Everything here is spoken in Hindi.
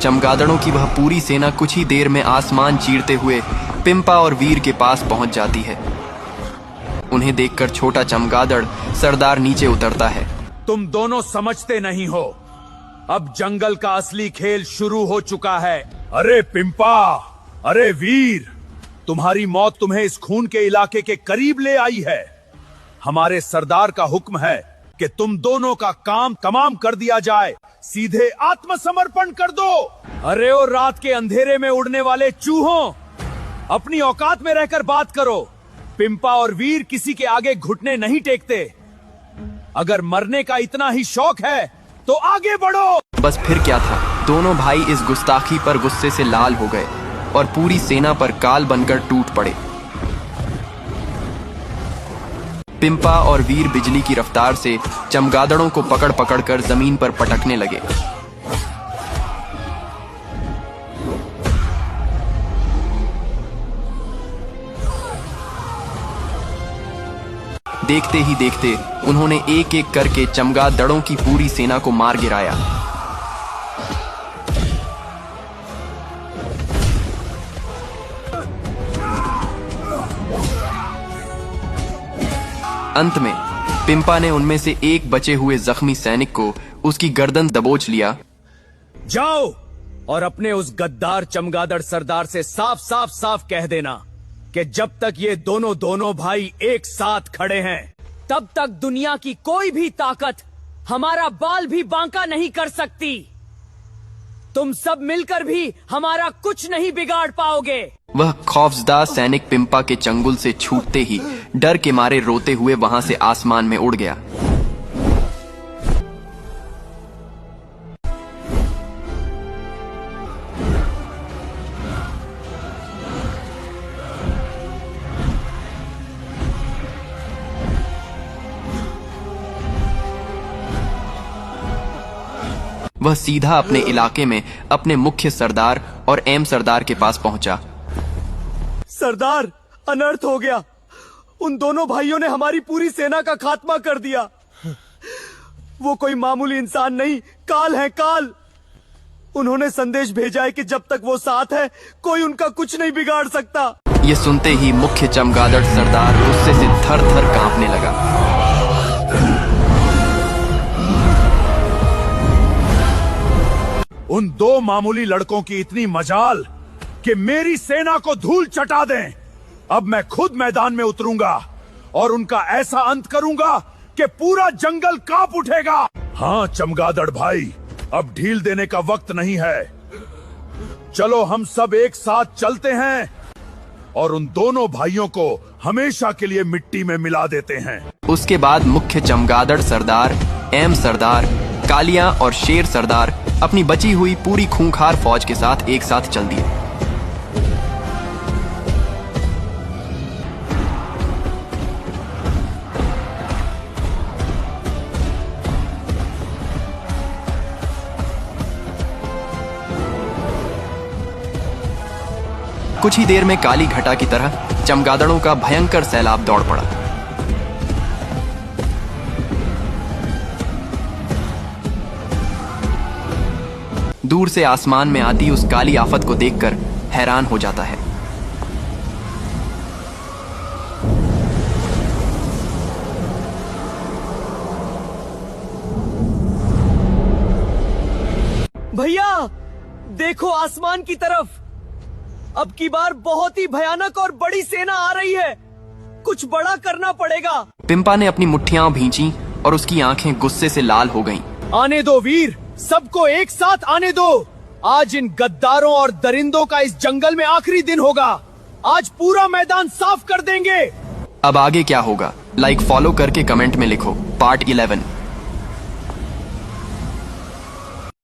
चमगादड़ों की वह पूरी सेना कुछ ही देर में आसमान चीरते हुए पिंपा और वीर के पास पहुंच जाती है। उन्हें देखकर छोटा चमगादड़ सरदार नीचे उतरता है। तुम दोनों समझते नहीं हो, अब जंगल का असली खेल शुरू हो चुका है। अरे पिंपा, अरे वीर, तुम्हारी मौत तुम्हें इस खून के इलाके के करीब ले आई है। हमारे सरदार का हुक्म है कि तुम दोनों का काम तमाम कर दिया जाए, सीधे आत्मसमर्पण कर दो। अरे ओ रात के अंधेरे में उड़ने वाले चूहों, अपनी औकात में रहकर बात करो। पिंपा और वीर किसी के आगे घुटने नहीं टेकते। अगर मरने का इतना ही शौक है तो आगे बढ़ो। बस फिर क्या था, दोनों भाई इस गुस्ताखी पर गुस्से से लाल हो गए और पूरी सेना पर काल बनकर टूट पड़े। पिंपा और वीर बिजली की रफ्तार से चमगादड़ों को पकड़ पकड़कर जमीन पर पटकने लगे। देखते ही देखते उन्होंने एक एक करके चमगादड़ों की पूरी सेना को मार गिराया। अंत में पिंपा ने उनमें से एक बचे हुए जख्मी सैनिक को उसकी गर्दन दबोच लिया। जाओ और अपने उस गद्दार चमगादड़ सरदार से साफ साफ साफ कह देना कि जब तक ये दोनों भाई एक साथ खड़े हैं, तब तक दुनिया की कोई भी ताकत हमारा बाल भी बांका नहीं कर सकती। तुम सब मिलकर भी हमारा कुछ नहीं बिगाड़ पाओगे। वह खौफजदा सैनिक पिंपा के चंगुल से छूटते ही डर के मारे रोते हुए वहां से आसमान में उड़ गया। वह सीधा अपने इलाके में अपने मुख्य सरदार और एम सरदार के पास पहुंचा। सरदार, अनर्थ हो गया। उन दोनों भाइयों ने हमारी पूरी सेना का खात्मा कर दिया। वो कोई मामूली इंसान नहीं, काल है काल। उन्होंने संदेश भेजा है कि जब तक वो साथ है, कोई उनका कुछ नहीं बिगाड़ सकता। ये सुनते ही मुख्य चमगादड़ सरदार गुस्से से थर थर कांपने लगा। उन दो मामूली लड़कों की इतनी मजाल कि मेरी सेना को धूल चटा दें। अब मैं खुद मैदान में उतरूंगा और उनका ऐसा अंत करूंगा कि पूरा जंगल कांप उठेगा। हाँ चमगादड़ भाई, अब ढील देने का वक्त नहीं है। चलो हम सब एक साथ चलते हैं और उन दोनों भाइयों को हमेशा के लिए मिट्टी में मिला देते हैं। उसके बाद मुख्य चमगादड़ सरदार, एम सरदार, कालिया और शेर सरदार अपनी बची हुई पूरी खूंखार फौज के साथ एक साथ चल दिए। कुछ ही देर में काली घटा की तरह चमगादड़ों का भयंकर सैलाब दौड़ पड़ा। दूर से आसमान में आती उस काली आफत को देखकर हैरान हो जाता है। भैया देखो आसमान की तरफ। अब की बार बहुत ही भयानक और बड़ी सेना आ रही है। कुछ बड़ा करना पड़ेगा। पिंपा ने अपनी मुट्ठियां भींची और उसकी आंखें गुस्से से लाल हो गईं। आने दो वीर, सबको एक साथ आने दो। आज इन गद्दारों और दरिंदों का इस जंगल में आखिरी दिन होगा। आज पूरा मैदान साफ कर देंगे। अब आगे क्या होगा, लाइक फॉलो करके कमेंट में लिखो। पार्ट 11।